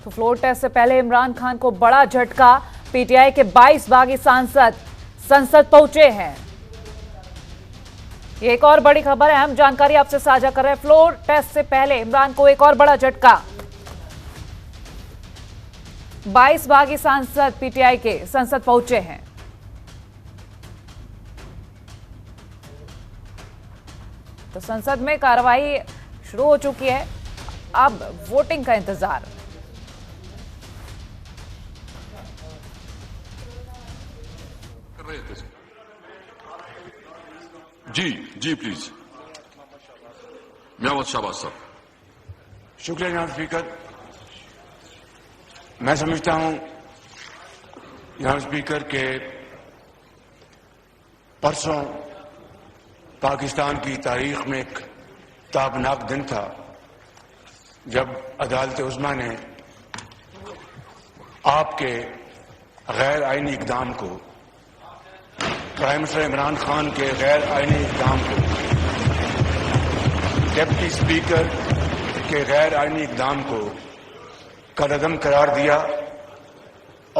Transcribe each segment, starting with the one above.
تو floor test سے پہلے عمران خان کو بڑا جھٹکا، پی ٹی آئی کے 22 باغی سانسد سنسد پہنچے ہیں۔ یہ ایک اور بڑی خبر ہے، اہم جانکاری آپ سے ساجھا کر رہے ہیں۔ فلور ٹیسٹ سے پہلے عمران کو ایک اور بڑا جھٹکا، 22 باغی سانسد پی ٹی آئی کے سنسد پہنچے ہیں۔ تو سنسد میں کارروائی شروع ہو چکی ہے، اب ووٹنگ کا انتظار۔ جی پلیز، محمد شہباز صاحب۔ شکریہ جناب اسپیکر۔ میں سمجھتا ہوں جناب اسپیکر کہ پرسوں پاکستان کی تاریخ میں ایک تابناک دن تھا جب عدالت عظمیٰ نے آپ کے غیر آئینی اقدام کو، پرائم منسٹر عمران خان کے غیر آئینی اقدام کو، ڈپٹی اسپیکر کے غیر آئینی اقدام کو کالعدم قرار دیا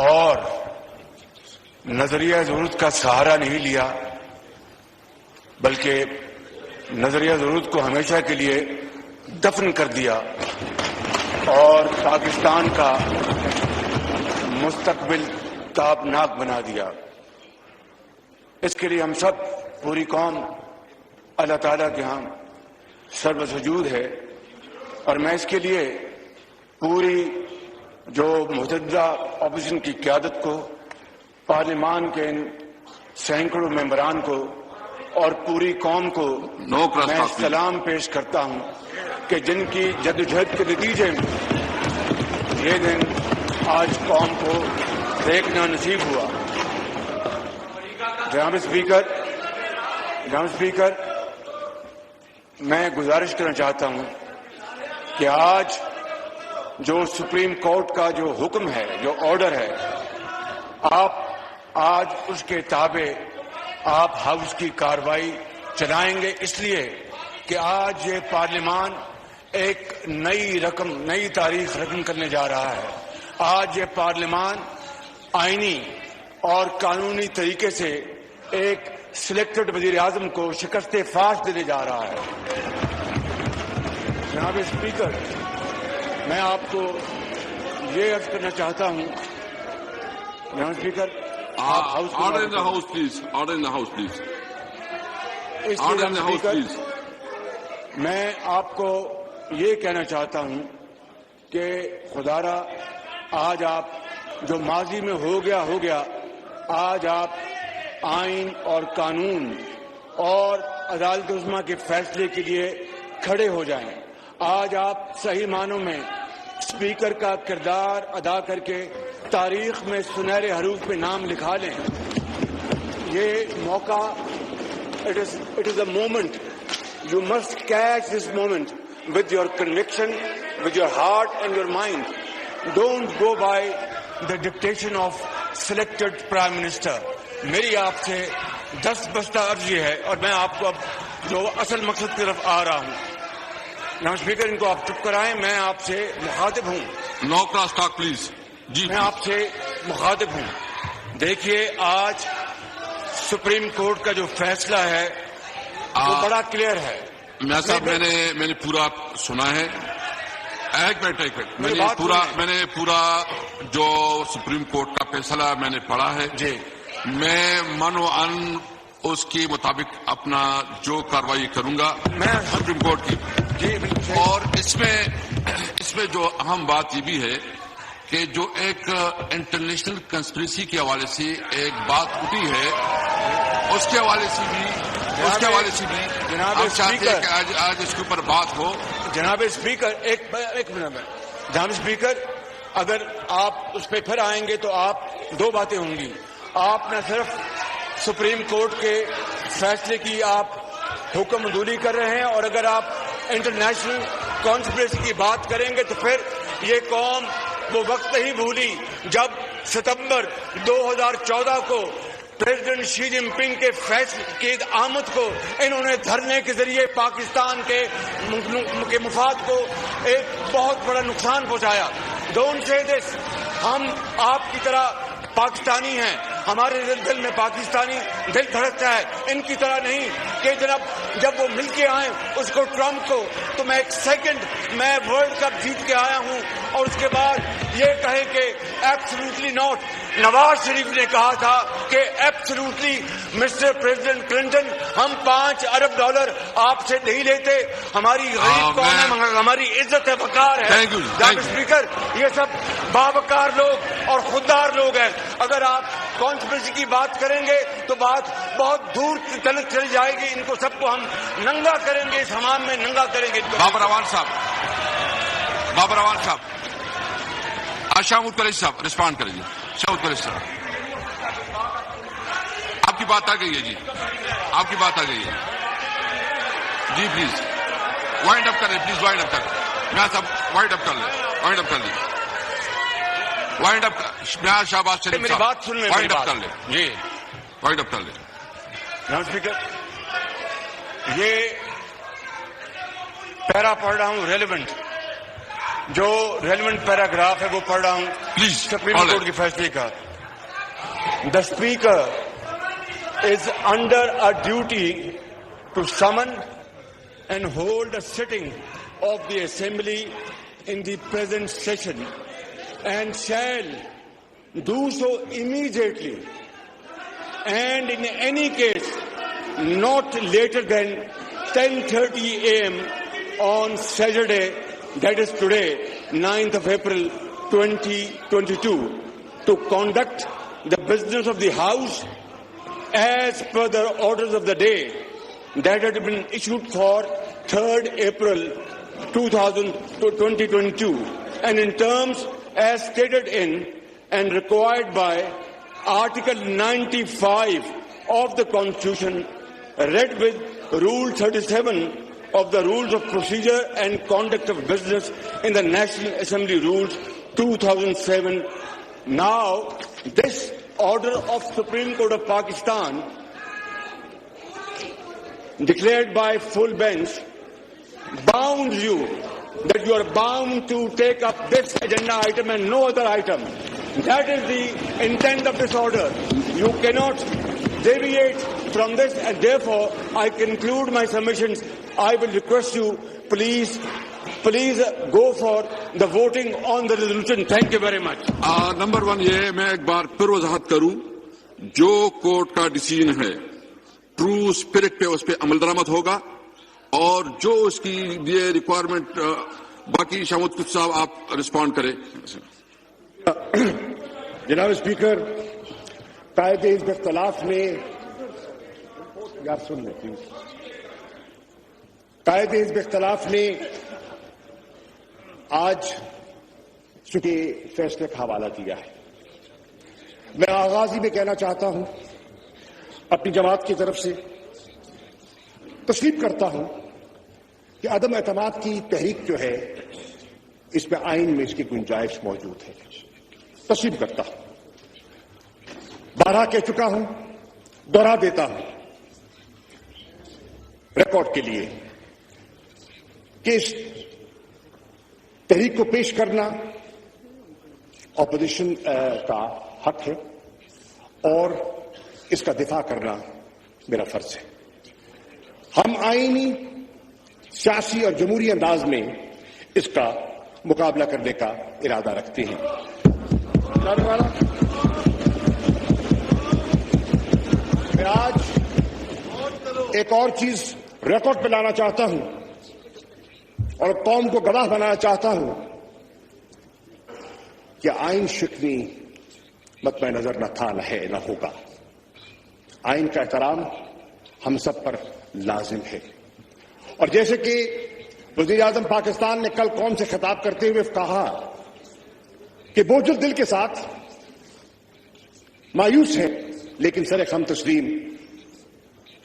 اور نظریہ ضرورت کا سہارا نہیں لیا، بلکہ نظریہ ضرورت کو ہمیشہ کے لیے دفن کر دیا اور پاکستان کا مستقبل تابناک بنا دیا۔ اس کے لیے ہم سب، پوری قوم، اللہ تعالیٰ کے ہاں سر بسجود ہے، اور میں اس کے لیے پوری جو متحدہ اپوزیشن کی قیادت کو، پارلیمان کے سینکڑوں ممبران کو اور پوری قوم کو میں سلام پیش کرتا ہوں کہ جن کی جدوجہد کے نتیجے میں یہ دن آج قوم کو دیکھنا نصیب ہوا۔ جناب اسپیکر، میں گزارش کرنا چاہتا ہوں کہ آج جو سپریم کورٹ کا جو حکم ہے، جو آرڈر ہے، آپ آج اس کے تابع آپ ہاؤس کی کارروائی چلائیں گے، اس لیے کہ آج یہ پارلیمان ایک نئی تاریخ رقم کرنے جا رہا ہے۔ آج یہ پارلیمان آئینی اور قانونی طریقے سے ایک سلیکٹڈ وزیر اعظم کو شکست فاش دینے جا رہا ہے۔ جناب اسپیکر، میں آپ کو یہ عرض کرنا چاہتا ہوں، جناب speaker, order in the house please, order in the house please, order in the house please. میں آپ کو یہ کہنا چاہتا ہوں کہ خدارا آج آپ جو ماضی میں ہو گیا، آج آپ آئین اور قانون اور عدالت عظمیٰ کے فیصلے کے لیے کھڑے ہو جائیں۔ آج آپ صحیح معنوں میں اسپیکر کا کردار ادا کر کے تاریخ میں سنہرے حروف میں نام لکھا لیں۔ یہ موقع، it is a moment. You must catch this moment with your conviction, with your heart and your mind. Don't go by the dictation of selected prime minister. میری آپ سے دست بستہ عرضی ہے، اور میں آپ کو اب جو اصل مقصد کی طرف آ رہا ہوں، جناب اسپیکر، ان کو آپ چپ کرائیں، میں آپ سے مخاطب ہوں۔ نو کراس ٹاک پلیز۔ جی، میں آپ سے مخاطب ہوں۔ دیکھیے، آج سپریم کورٹ کا جو فیصلہ ہے وہ بڑا کلیئر ہے۔ میں صاحب، میں نے پورا سنا ہے۔ ایک منٹ، میں نے پورا جو سپریم کورٹ کا فیصلہ میں نے پڑھا ہے۔ جی، میں من و ان اس کے مطابق اپنا جو کارروائی کروں گا میں سپریم کورٹ کی۔ جی بالکل۔ اور اس میں جو اہم بات یہ بھی ہے کہ جو ایک انٹرنیشنل کنسپریسی کے حوالے سے ایک بات اٹھی ہے، اس کے حوالے سے بھی جناب آپ چاہتے ہیں کہ آج اس کے اوپر بات ہو۔ جناب اسپیکر، ایک منٹ میں، جناب اسپیکر، اگر آپ اس پہ پھر آئیں گے تو آپ دو باتیں ہوں گی۔ آپ نہ صرف سپریم کورٹ کے فیصلے کی آپ حکم عدولی کر رہے ہیں، اور اگر آپ انٹرنیشنل کانسپریسی کی بات کریں گے تو پھر یہ قوم وہ وقت نہیں بھولی جب ستمبر 2014 کو پریزیڈنٹ شی جن پنگ کے فیصلے کی آمد کو انہوں نے دھرنے کے ذریعے پاکستان کے مفاد کو ایک بہت بڑا نقصان پہنچایا. ڈونٹ سے دس. ہم آپ کی طرح پاکستانی ہیں, ہمارے دل میں پاکستانی دل دھڑکتا ہے, ان کی طرح نہیں کہ جب وہ مل کے آئیں اس کو ٹرمپ کو, تو میں ایک سیکنڈ میں ورلڈ کپ جیت کے آیا ہوں اور اس کے بعد یہ کہیں کہ ایبسلیوٹلی ناٹ. نواز شریف نے کہا تھا کہ ایبسلیوٹلی مسٹر پریزیڈنٹ کلنٹن ہم $5 ارب آپ سے نہیں لیتے, ہماری غریب قوم ہے, ہماری عزت ہے, وقار ہے. جناب اسپیکر, یہ سب باوقار لوگ اور خوددار لوگ ہیں. اگر آپ کانسپریسی کی بات کریں گے تو بات بہت دور تلک چلی جائے گی. ان کو سب کو ہم ننگا کریں گے, اس حمام میں ننگا کریں گے. بابر اعوان صاحب, شاہمود قریشی صاحب رسپونڈ کریں گے. شاہمود قریشی صاحب, آپ کی بات آ گئی ہے. جی آپ کی بات آ گئی ہے. جی پلیز وائنڈ اپ کریں, پلیز وائنڈ اپ کریں. میں صاحب وائنڈ اپ کر لیں, وائنڈ اپ کر لیں, وائنڈ اپ. میں شہباز شریف میری بات سن لیں, وائنڈ اپ کر لیں. جی وائنڈ اپ کر لیں. جناب اسپیکر, یہ پیرا پڑھ رہا ہوں ریلیونٹ, جو ریلیونٹ پیراگراف ہے وہ پڑھ رہا ہوں پلیز. سپریم کورٹ کے فیصلے کا. The speaker is under a duty to summon and hold a sitting of the assembly in the present session and shall do so immediately and in any case not later than 10:30 a.m. on Saturday, that is today, 9th of April 2022, to conduct the business of the House as per the orders of the day that had been issued for 3rd April 2022 and in terms as stated in and required by Article 95 of the Constitution, read with Rule 37 of the Rules of Procedure and Conduct of Business in the National Assembly Rules 2007. Now, this order of Supreme Court of Pakistan, declared by full bench, bounds you that you are bound to take up this agenda item and no other item. That is the intent of this order. You cannot deviate from this, and therefore I conclude my submissions. I will request you, please go for the voting on the resolution. Thank you very much. Number 1 یہ ہے, میں ایک بار پھر وضاحت کروں, جو court کا decision ہے ٹرو اسپرٹ پہ اس پہ عمل درآمد ہوگا, اور جو اس کی یہ ریکوائرمنٹ باقی. شاہمود کچھ صاحب آپ رسپونڈ کریں. جناب اسپیکر, قائد حزب اختلاف نے, یار سن لیں پلیز, قائد حزب اختلاف نے آج کے فیصلے کا حوالہ دیا ہے. میں آغاز ہی میں کہنا چاہتا ہوں, اپنی جماعت کی طرف سے تسلیم کرتا ہوں کہ عدم اعتماد کی تحریک جو ہے اس میں آئین میں اس کی گنجائش موجود ہے. تسلیم کرتا ہوں, بارہا کہہ چکا ہوں, دوہرا دیتا ہوں ریکارڈ کے لیے کہ اس تحریک کو پیش کرنا اپوزیشن کا حق ہے اور اس کا دفاع کرنا میرا فرض ہے. ہم آئینی, سیاسی اور جمہوری انداز میں اس کا مقابلہ کرنے کا ارادہ رکھتے ہیں. میں آج ایک اور چیز ریکارڈ پہ لانا چاہتا ہوں اور قوم کو گواہ بنانا چاہتا ہوں کہ آئین شکنی مطمع نظر نہ تھا, نہ ہے, نہ ہوگا. آئین کا احترام ہم سب پر لازم ہے. اور جیسے کہ وزیر اعظم پاکستان نے کل قوم سے خطاب کرتے ہوئے کہا کہ بوجھل دل کے ساتھ مایوس ہے لیکن سر خم تسلیم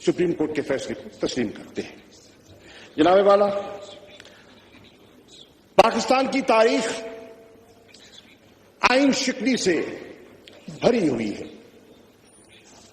سپریم کورٹ کے فیصلے کو تسلیم کرتے ہیں. جناب والا, پاکستان کی تاریخ آئین شکنی سے بھری ہوئی ہے.